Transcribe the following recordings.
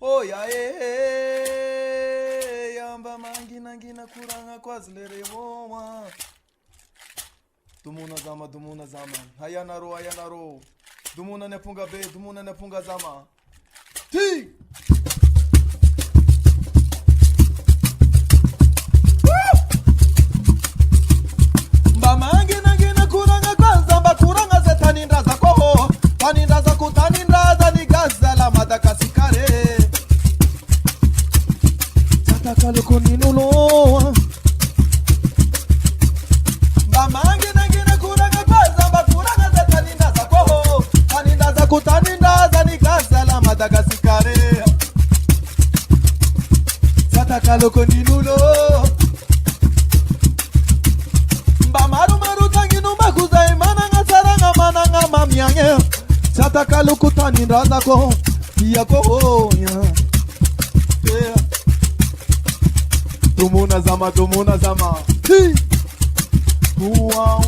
Oyae yamba mangina ngina kuranga kwazlerewa. Dumuna zama. Hayanaro. Dumuna nepunga be, dumuna nepunga zama. Ti! Mbamangina ngina kuranga kwazamba kuranga zetanindaza koho. Tanindaza kutanindaza ni gazala madakasikare. Tatakalo kuninulo. Mbamangina ngina kuranga kwazamba kuranga zetanindaza koho. Tanindaza kutanindaza ni gazala madakasikare. Tatakalo kuninulo. Maru tanginu makuzai mananga saranga mananga mamyange Sataka lukutani ndaza ko Yako ya Dumuna zama Uwa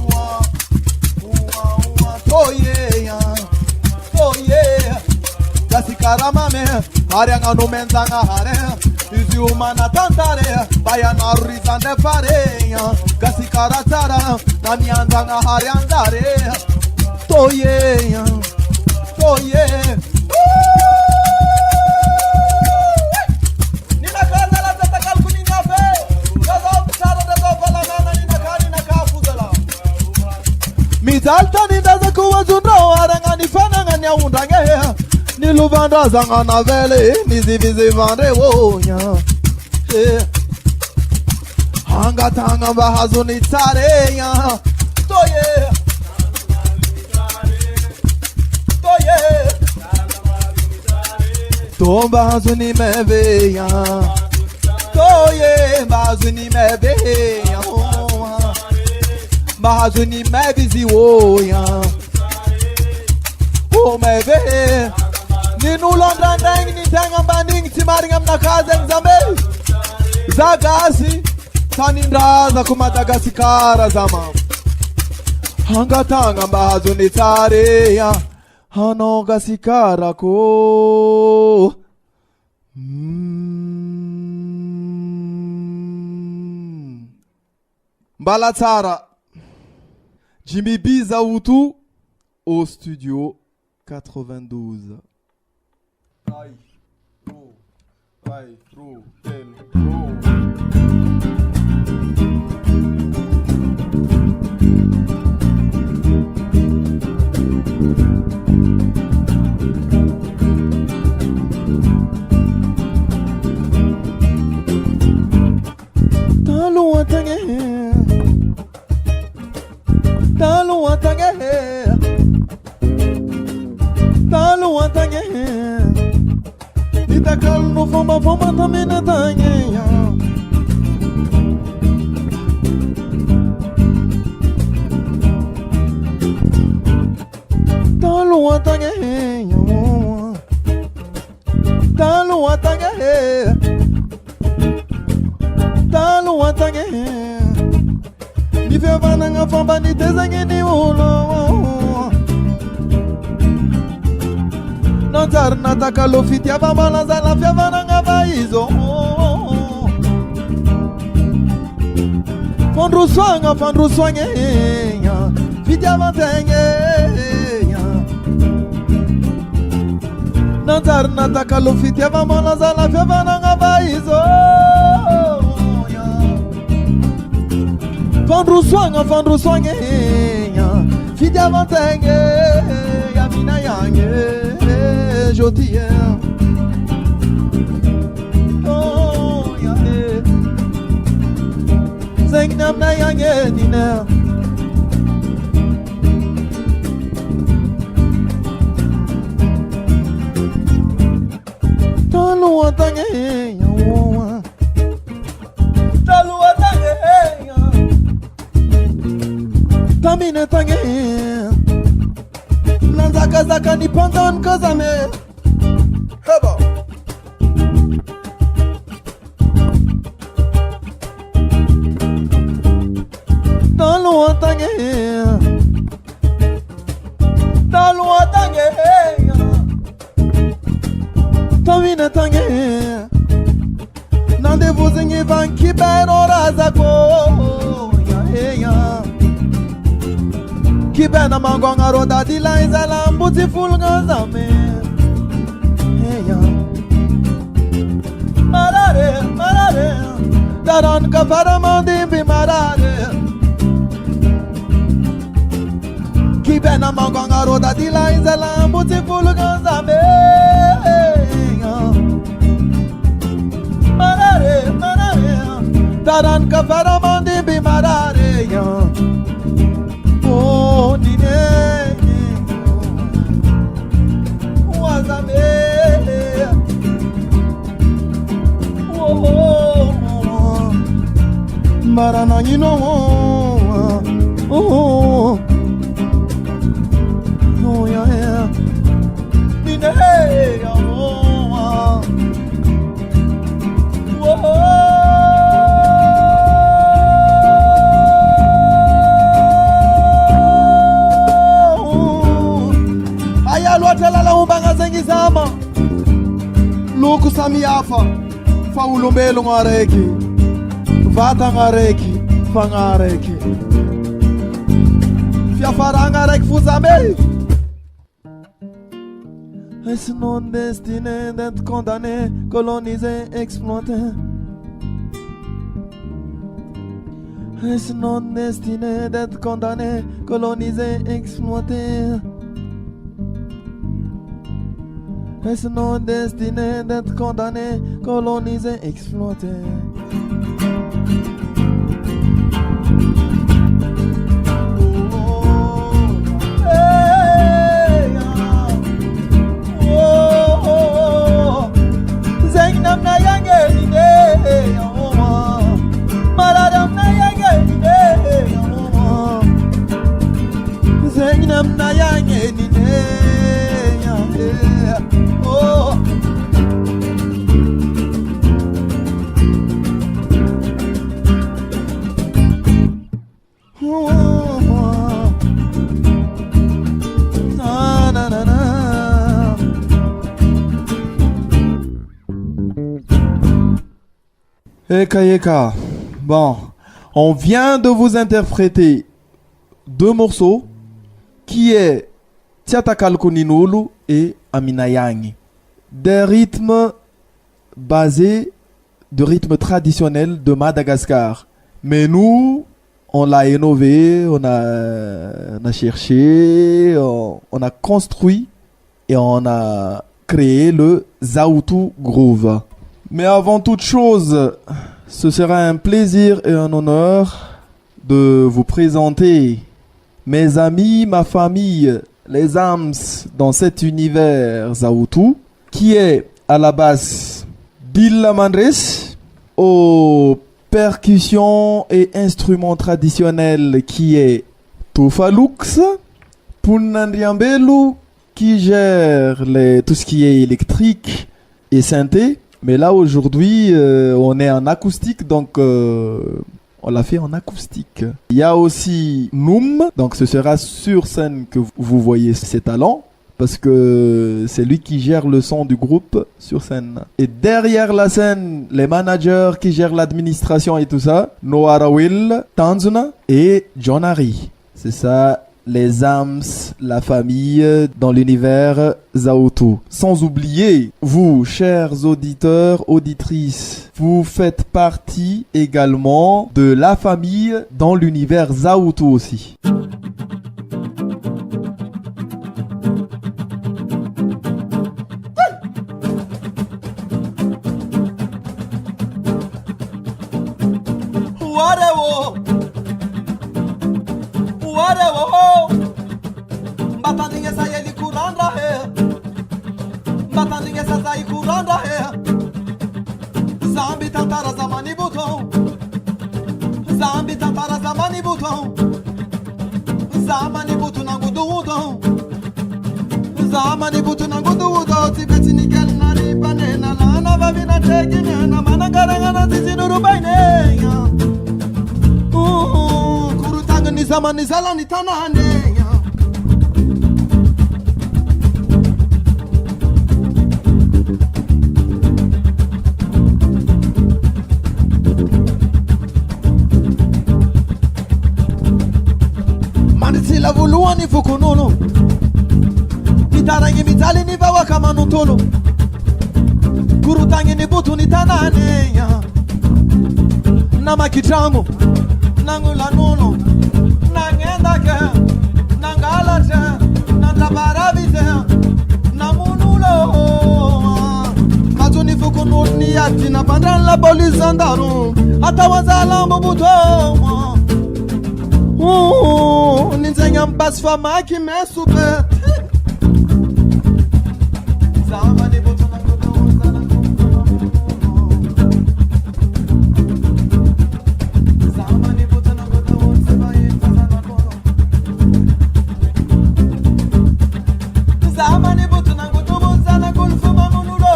Oh yeah Gasikara mame Harianga numenzanga hare Izi umana tantare Bayana rizande pare Gasikara tara Namianzanga hariandare Toye Nina kaza la tatakal kunina fe Kaza msaro dezo vala nana nina kani na kafuzala Mizalta nindaza kuwa zunro Aranga nifana nganya undange Niluvanda zanga na vele Nizivizi vande wonya Hanga tanga bahazu nitare Toye Tomba hazu ni mebe Toye bahazu ni mebe Bahazu ni mebe ziwoya Oh mebe Ninu longrandeng ni tanga banding Timaringam na kazeng zambe Zagasi Tanindraza kumadagasikara zama Hanga tanga bahazu ni tareya Hano gasikara ko Balatara Jimmy Biza Utu au studio 92. Talo atange Nitakal no fomba tamina tange Talo atange Ni fe vananga fomba ni tezange ni ulo Nanzar nataka lofiti ava malaza la fiavananga vaizo Fondru swanga Fiti avantenge Nanzar nataka lofiti ava malaza la fiavananga vaizo Fondru swanga Fiti avantenge Yamina yange Jotie Oh ya Zengnam na yange nina Talu atange Tamine tange Zaka ni pandan kazame Heba Dalu atange Tamina tange kipenda mangwanga roda dila izala mbuti fulga zame. Marare, marare, daran kafara mandimbi marare. Kipenda mangwanga roda dila izala mbuti fulga zame. Marare, marare, daran kafara mandimbi marare. Oh, dine, wazame. Oh, marana you know. Oh, oh yeah. Dine, oh, oh. Lwathelala umbanga zengizama Luku samiyafa Fa ulumbelo ngareki Vata ngareki Fa ngareki Fiafara ngareki fuzame. Est-ce non destiné d'être condamné, colonisé, exploité? Est-ce non destiné d'être condamné, colonisé, exploité? Est-ce non destiné d'être condamné, colonisé, exploité? Zainam na yange ni de, maradam na yange ni de, Zainam na yange ni de. Oh. Oh. Na, na, na, na. Eka eka. Bon, on vient de vous interpréter 2 morceaux qui est Tiatakal Koninolu et Aminayangi. Des rythmes basés de rythmes traditionnels de Madagascar. Mais nous, on l'a innové, on a cherché, on a construit et on a créé le Zaoutou Groove. Mais avant toute chose, ce sera un plaisir et un honneur de vous présenter mes amis, ma famille, les âmes dans cet univers Zaoutou, qui est à la base Dilla Mandres, aux percussions et instruments traditionnels qui est Toufalux, Punandriambelu, qui gère tout ce qui est électrique et synthé. Mais là aujourd'hui on est en acoustique, donc on l'a fait en acoustique. Il y a aussi Noum, donc ce sera sur scène que vous voyez ses talents, parce que c'est lui qui gère le son du groupe sur scène. Et derrière la scène, les managers qui gèrent l'administration et tout ça, Noara Will, Tanzuna et John Harry. C'est ça, les âmes, la famille dans l'univers Zaoutou. Sans oublier, vous, chers auditeurs, auditrices, vous faites partie également de la famille dans l'univers Zaoutou aussi. Zambi tantara zamani buton, zambi tantara zamani buton, zamani buton nangudu udon, zamani buton nangudu udon. Tibeti nikel nari banena lana babina tegine na manangara na tizinuru baine. Kurutanga ni zamani zala ni tanane. La vuluani Italini bawa kama nutolo Kurutangi ni butu ni tanane Nama kitrango Nangu la nuno Nangenda ke Nangala te Nandabaravite Namunulo Mazuni fuku nuni yati Na pandran la boli zandaru Ata wazala mbubuto Ninzenga mbasfa maki mesupe Zamani butu na kudu zana Zamani butu na kudu seba yitazana kono Zamani butu na kudu zana kulfuma munulo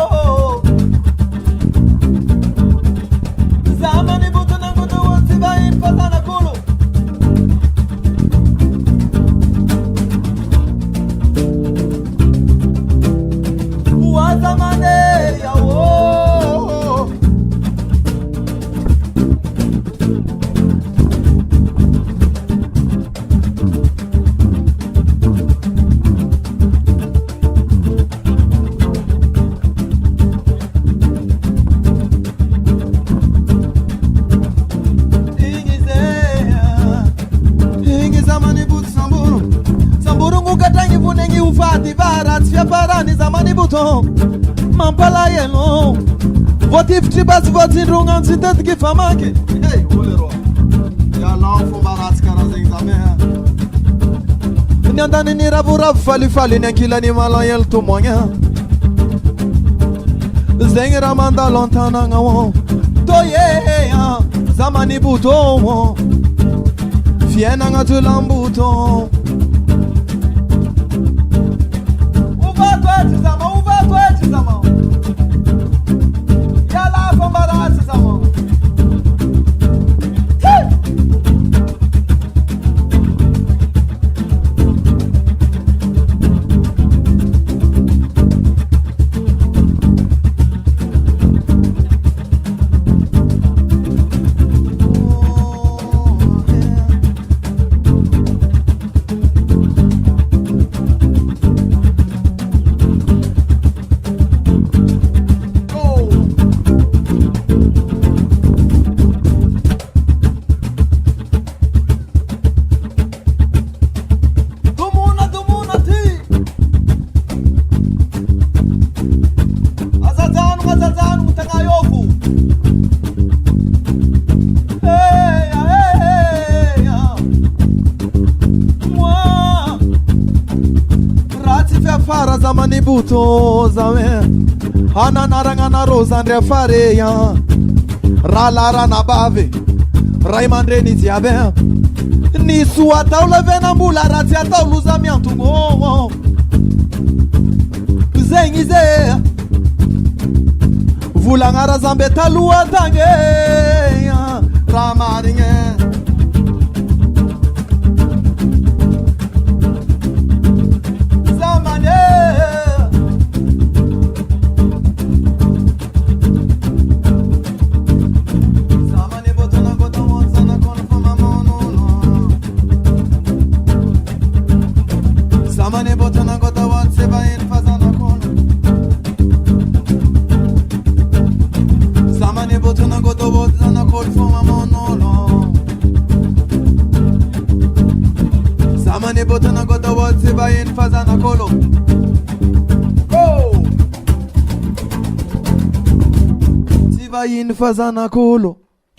Zamani butu na kudu seba yitazana kono Zamane ya wo Ingi zamani but Samburu ngukatangi vunengi ufati barat Fia parani zamani buto Mampala yelo Votif tribas votin rungan sitet ki famake Hey, olero Ya lanfo barat kara zengzame Nyandani ni ravu fali Nyankila ni malayel tu monya Zengi ramanda lontana ngawo Toye ya Zamani buto Fiena nga tulambuto Uva kweti zama Yala kombarati zama Zamani buto zame Ananaranga na rosa andre fare ya Ralara na bave Raimandre ni tiabe Ni suata ule vena mbula rati ata uluza miantungo Zengize Vulangara zambe talua tange Ramaringe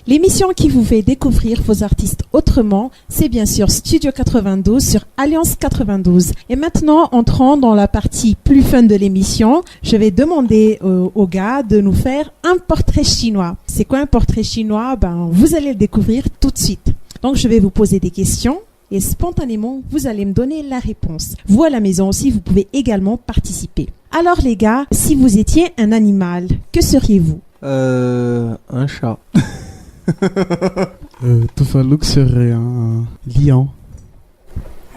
L'émission qui vous fait découvrir vos artistes autrement, c'est bien sûr Studio 92 sur Alliance 92. Et maintenant, entrons dans la partie plus fun de l'émission. Je vais demander aux gars de nous faire un portrait chinois. C'est quoi un portrait chinois? Vous allez le découvrir tout de suite. Donc, je vais vous poser des questions et spontanément, vous allez me donner la réponse. Vous à la maison aussi, vous pouvez également participer. Alors les gars, si vous étiez un animal, que seriez-vous? Un chat. Tofalouk serait un lion.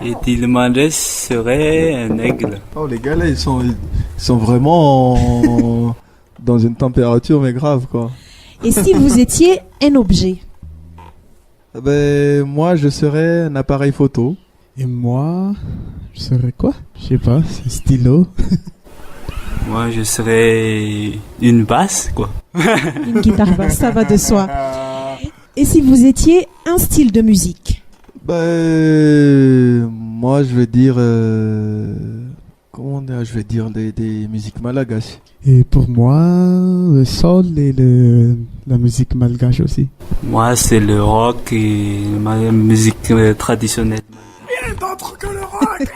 Et Dilmandes serait un aigle. Oh, les gars là, ils sont vraiment dans une température mais grave quoi. Et si vous étiez un objet? Moi je serais un appareil photo. Et moi, je serais quoi? Je sais pas, c'est stylo. Moi, je serais une basse, quoi. Une guitare basse, ça va de soi. Et si vous étiez un style de musique? Moi, je vais dire... comment dire? Je vais dire des musiques malagasy. Et pour moi, le sol et la musique malgache aussi. Moi, c'est le rock et ma musique traditionnelle. Rien d'autre que le rock.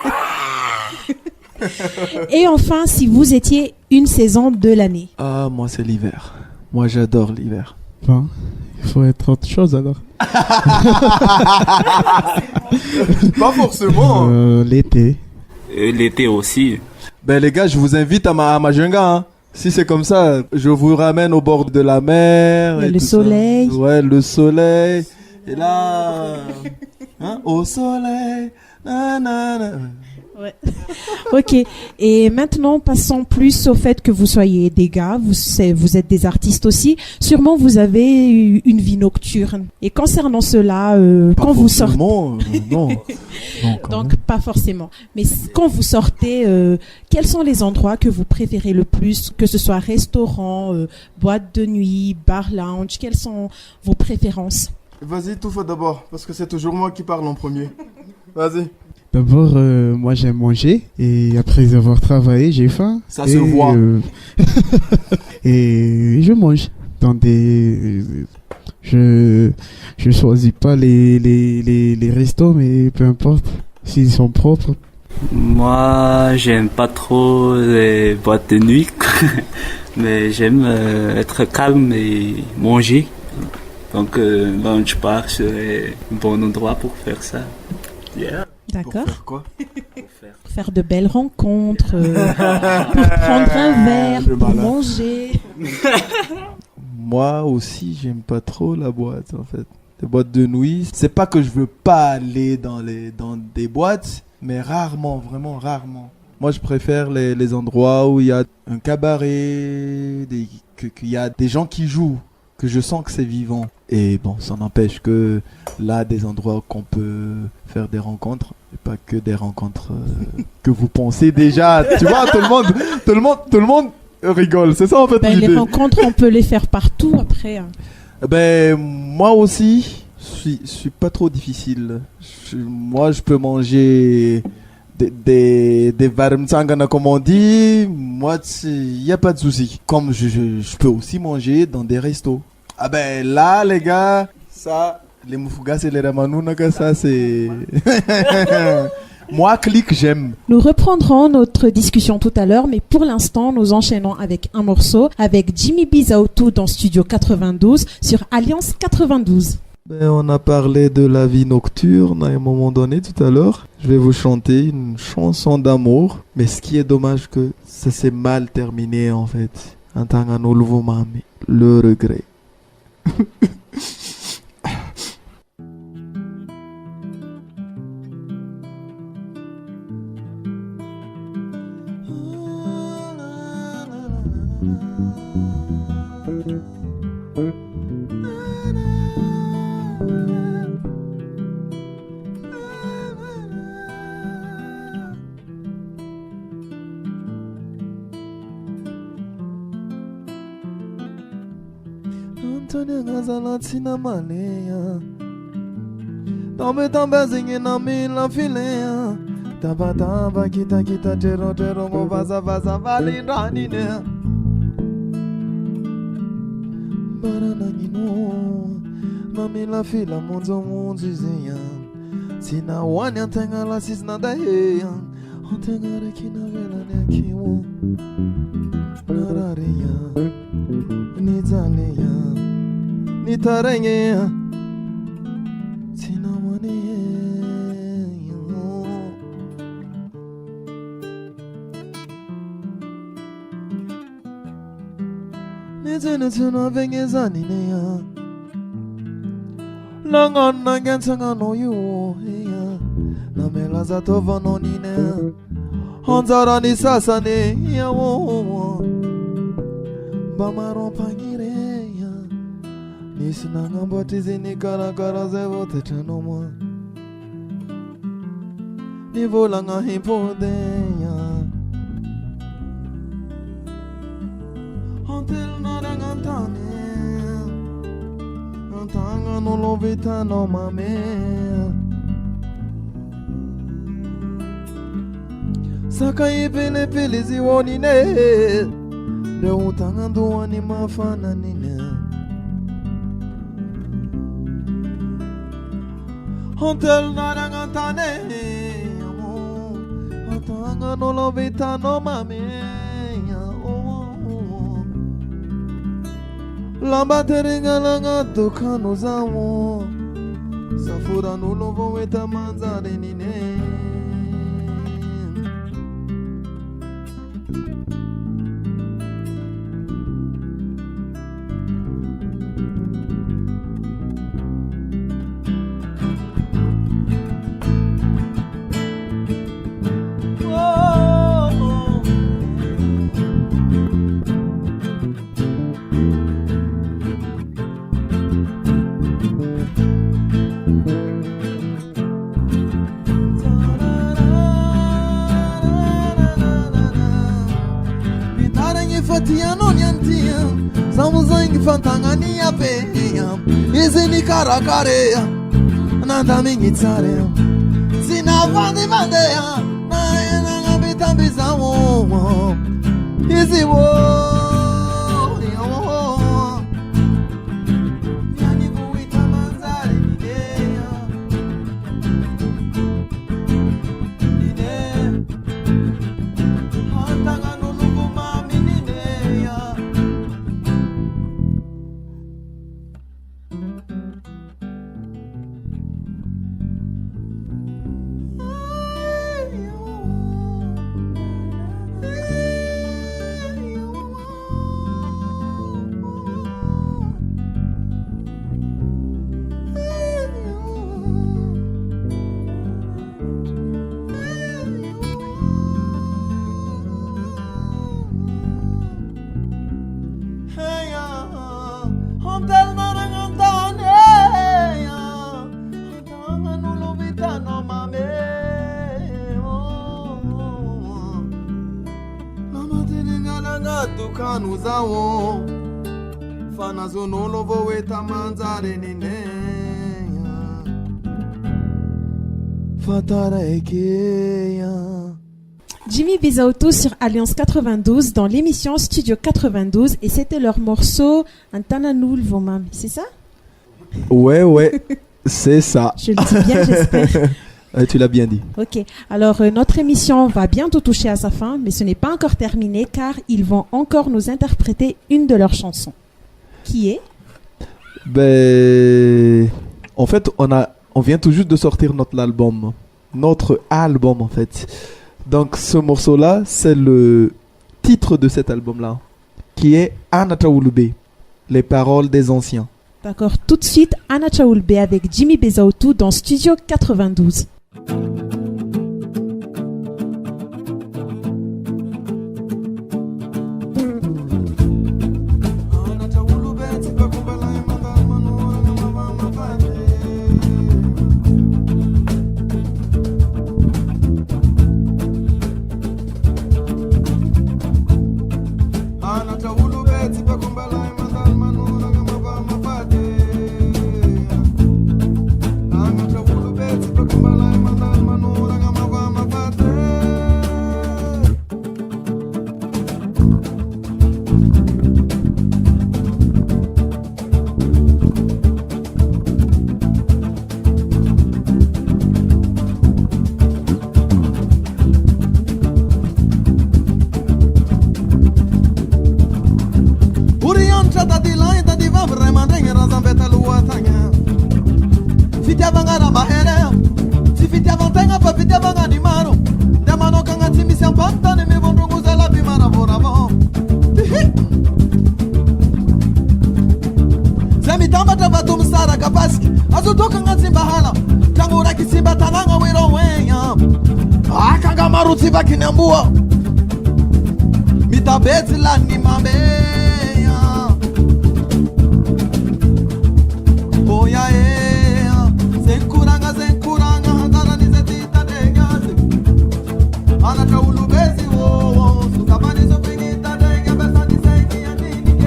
Et enfin, si vous étiez une saison de l'année? Ah, moi, c'est l'hiver. Moi, j'adore l'hiver. Bon, il faut être autre chose alors. Pas forcément. L'été. Et l'été aussi. Les gars, je vous invite à Majunga, hein. Si c'est comme ça, je vous ramène au bord de la mer. Et le tout ça. soleil. Ouais, le soleil. Et là, hein, au soleil. Nanana. Ouais. Ok. Et maintenant, passons plus au fait que vous soyez des gars, vous êtes des artistes aussi. Sûrement, vous avez eu une vie nocturne. Et concernant cela, quand vous sortez... Non. Non, quand Donc, même. pas forcément. Mais quand vous sortez, quels sont les endroits que vous préférez le plus, que ce soit restaurant, boîte de nuit, bar lounge, quelles sont vos préférences? Vas-y, tout fait d'abord, parce que c'est toujours moi qui parle en premier. Vas-y. D'abord, moi j'aime manger et après avoir travaillé, j'ai faim. Ça se voit. Et je mange dans des. Je choisis pas les restos, mais peu importe s'ils sont propres. Moi, j'aime pas trop les boîtes de nuit, mais j'aime être calme et manger. Donc, lounge bar serait un bon endroit pour faire ça. Yeah. D'accord. Pour faire quoi? Faire de belles rencontres, pour prendre un verre, Le pour malin. manger. Moi aussi, j'aime pas trop la boîte, en fait. Les boîtes de nuit, c'est pas que je veux pas aller dans des boîtes, mais rarement, vraiment rarement. Moi, je préfère les endroits où il y a un cabaret, qu'il y a des gens qui jouent, que je sens que c'est vivant. Et bon, ça n'empêche que là, des endroits qu'on peut faire des rencontres, et pas que des rencontres que vous pensez déjà. Tu vois, tout le monde rigole. C'est ça en fait Ben, l'idée. les rencontres, on peut les faire partout après. Hein. Moi aussi, je suis pas trop difficile. Moi, je peux manger des varmtsangana comme on dit. Moi, il y a pas de souci. Comme je peux aussi manger dans des restos. Ah là, les gars, ça, les Mufugas et les Ramanounaga, ça c'est... Moi, clic, j'aime. Nous reprendrons notre discussion tout à l'heure, mais pour l'instant, nous enchaînons avec un morceau avec Jimmy Bizautu dans Studio 92 sur Alliance 92. On a parlé de la vie nocturne à un moment donné tout à l'heure. Je vais vous chanter une chanson d'amour. Mais ce qui est dommage que ça s'est mal terminé en fait. En tant qu'un nouveau mami. Le regret. Antonio Gazalatina Malaya Tombe tombe zingina mila filea Taba taba kita kita tero tero mo vaza vaza valindani ne Baranangino Mamila fila monzo monzizeya Sina wani antenga la sisna da heya Antenga rekina vela ne kiwo Narareya Nizaleya Nitarenye Sinamane Nizene tuna vengezani neya Langan nangan sanga no yu heya Namela zatova no nine Hanzara ni sasa ne ya wo Bamaron pangireya Nisina ngambatizi ni karakara zevo tetano mwa Nivola nga himpodeya Until narangantane Antanga no lovita no mame Sakai pele pele ziwoni ne De utanga duani mafana nine Until narangantane Antanga no lovita no mame Lamba teringa langa tukano zawo Safura no lovo eta manzare nine Fatiano nyantia Samuzangi fantangani ya peya Izini karakarea Nanda mingi tsarea Sina vandi vandea Na ena ngabita bizawo Izi wo Yani vuita manzari nidea Nidea Hantanga no lugu mami nidea Dukanu zawo Fana zonolo voeta manzare nine Fatara ekeya Jimmy Bizautu sur Alliance 92 dans l'émission Studio 92 et c'était leur morceau Antananoul Vomam, c'est ça? Ouais, c'est ça. Je le dis bien, j'espère. Tu l'as bien dit. Ok, alors notre émission va bientôt toucher à sa fin, mais ce n'est pas encore terminé car ils vont encore nous interpréter une de leurs chansons. Qui est? En fait, on vient tout juste de sortir notre album en fait. Donc ce morceau-là, c'est le titre de cet album-là, qui est Anataoulbe, les paroles des anciens. D'accord, tout de suite Anataoulbe avec Jimmy Bizautu dans Studio 92. Kinambua mitabeti la ni mameya oya zenkuranga handara ni zetita dengaze ana kaulubezi wo sukabani sopingita denga besa ni sengi ya nini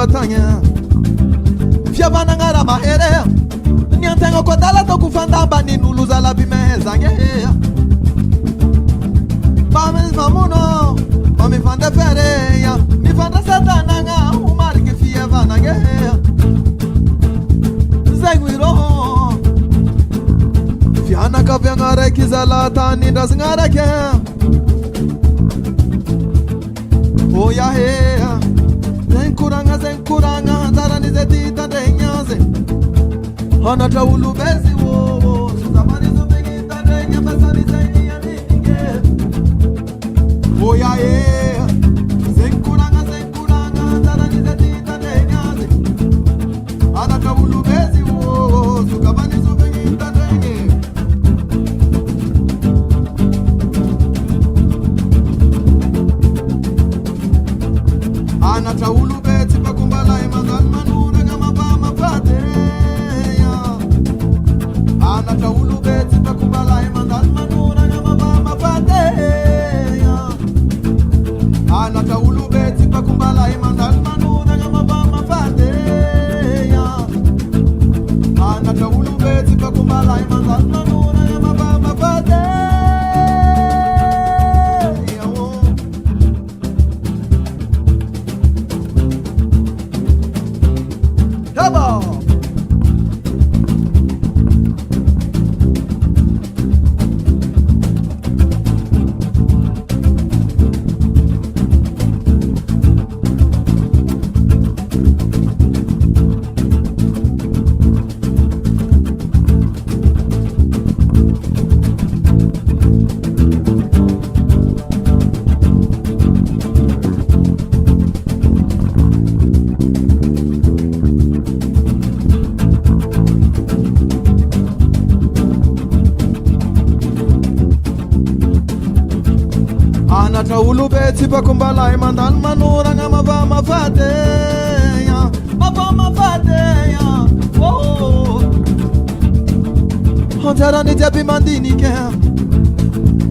batanya fiavana ngara mahere niantenga kwa dala to kufandamba ninuluza la bimeza nge Mames mamuno mami fanda fereya mi fanda satana nga umar ke fiavana nge Zengwiro Fiana kapya ngare kizalata nindas ngare ke Oya he Zenkuranga Zarani zetita denyaze Hana taulu bezi wo Zamani zubigita denya Basani zengi ya ninge Oya he Zenkuranga Zarani zetita denyaze Hana taulu bezi wo Zamani zubigita denye Ana taulu beti pakumbala imangal manura ngama bama pateya Ana taulu beti pakumbala imangal manura ngama bama pateya Ana taulu beti pakumbala imangal manura ngama bama pateya Ana taulu beti pakumbala imangal manura ngama bama pateya Taulu beti pakumbala imandan manura ngama bama fateya Mabama fateya Oh Hontara ni jabi mandini ke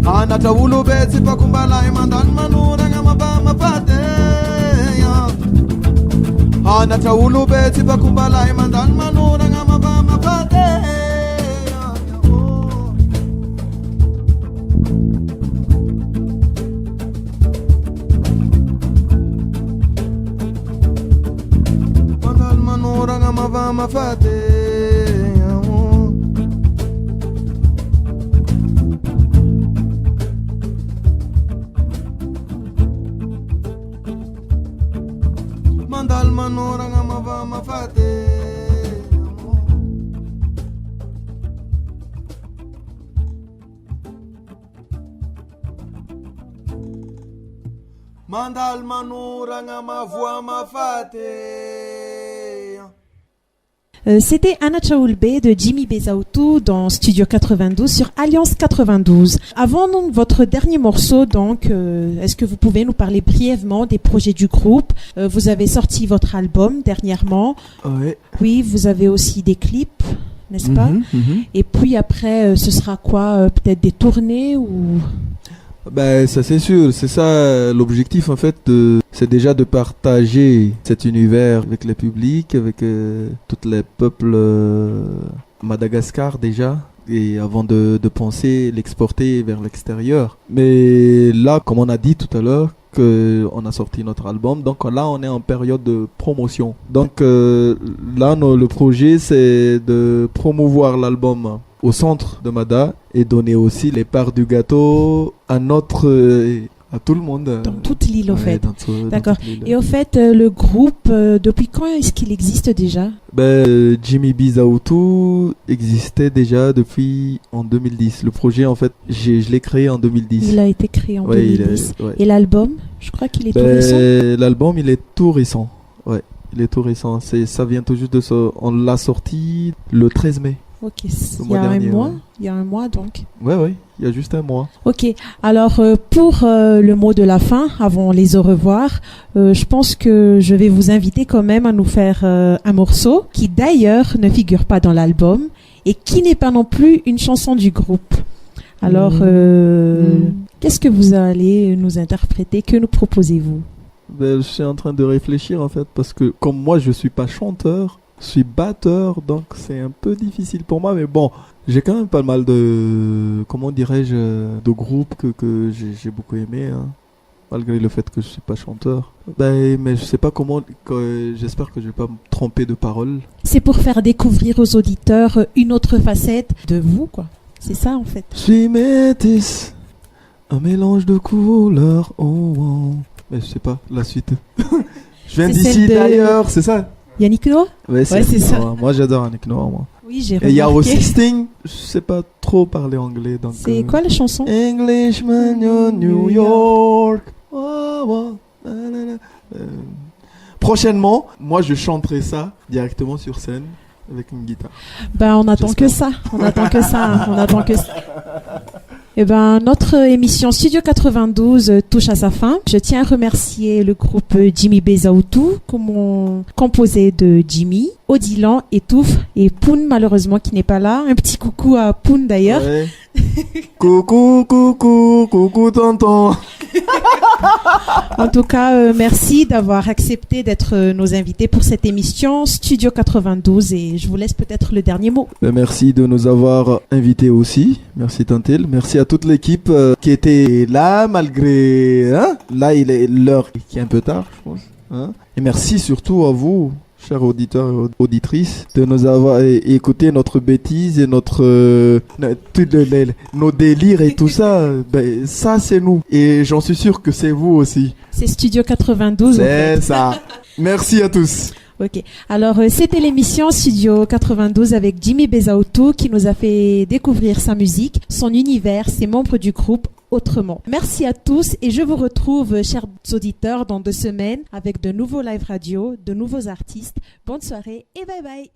Ana taulu beti pakumbala imandan manura ngama bama fateya Ana taulu beti pakumbala imandan manura ngama bama fateya Ma fate Mandal manora ma fate Mandal manora ma fate C'était Anna Chaoulbe de Jimmy Bezautu dans Studio 92 sur Alliance 92. Avant donc, votre dernier morceau, donc, est-ce que vous pouvez nous parler brièvement des projets du groupe? Vous avez sorti votre album dernièrement. Ouais. Oui, vous avez aussi des clips, n'est-ce pas? Et puis après, ce sera quoi? Peut-être des tournées ou... Ben ça c'est sûr, c'est ça l'objectif en fait, c'est déjà de partager cet univers avec le public, avec tous les peuples Madagascar déjà, et avant de penser l'exporter vers l'extérieur. Mais là, comme on a dit tout à l'heure, qu'on a sorti notre album, donc là on est en période de promotion. Donc là le projet c'est de promouvoir l'album au centre de Mada et donner aussi les parts du gâteau à à tout le monde. Dans toute l'île au fait. D'accord. L'île. Et au fait, le groupe, depuis quand est-ce qu'il existe déjà? Jimmy Bezautu existait déjà depuis en 2010. Le projet en fait, je l'ai créé en 2010. Il a été créé en 2010. Et l'album, je crois qu'il est tout récent. L'album, il est tout récent. Ouais, il est tout récent. Ça vient tout juste on l'a sorti le 13 mai. Ok, il y a un mois. Il y a un mois donc. Ouais, il y a juste un mois. Ok, alors pour le mot de la fin, avant les au revoir, je pense que je vais vous inviter quand même à nous faire un morceau qui d'ailleurs ne figure pas dans l'album et qui n'est pas non plus une chanson du groupe. Alors, qu'est-ce que vous allez nous interpréter? Que nous proposez-vous? Ben, je suis en train de réfléchir en fait, parce que comme moi je suis pas chanteur, je suis batteur, donc c'est un peu difficile pour moi, mais bon, j'ai quand même pas mal de, comment dirais-je, de groupes que j'ai beaucoup aimé, hein, malgré le fait que je suis pas chanteur. Ben, mais je sais pas comment, j'espère que je vais pas me tromper de paroles. C'est pour faire découvrir aux auditeurs une autre facette de vous, quoi. C'est ça, en fait. Je suis métis, un mélange de couleurs, oh, oh. Mais je sais pas, la suite. Je viens C'est d'ici celle de- d'ailleurs, c'est ça? Yannick Noah? Ouais, c'est ça. Noah. Moi j'adore Annick Noah, moi. Oui, j'ai Et il y a remarqué. aussi Sting, je sais pas trop parler anglais, donc... C'est quoi la chanson? Englishman in New York. Oh, oh, na, na, na. Prochainement, moi je chanterai ça directement sur scène avec une guitare. Ben, on attend que ça. On attend que ça. Hein. On attend que ça. Eh ben, notre émission Studio 92 touche à sa fin. Je tiens à remercier le groupe Jimmy Bezaoutou, composé de Jimmy, Odilan, Etouffe et Poun, malheureusement, qui n'est pas là. Un petit coucou à Poun, d'ailleurs. Ouais. Coucou, coucou, coucou tonton. En tout cas, merci d'avoir accepté d'être nos invités pour cette émission Studio 92 et je vous laisse peut-être le dernier mot. Merci de nous avoir invités aussi. Merci Tantil. Merci à toute l'équipe qui était là malgré... Hein, là, il est l'heure qui est un peu tard, je pense. Hein. Et merci surtout à vous, chers auditeurs et auditrices, de nous avoir écouté notre bêtise et nos délires et tout ça. Ben, ça, c'est nous. Et j'en suis sûr que c'est vous aussi. C'est Studio 92. en fait. C'est ça. Merci à tous. Ok. Alors, c'était l'émission Studio 92 avec Jimmy Bezaoutou qui nous a fait découvrir sa musique, son univers, ses membres du groupe Autrement. Merci à tous et je vous retrouve, chers auditeurs, dans 2 semaines avec de nouveaux live radio, de nouveaux artistes. Bonne soirée et bye bye.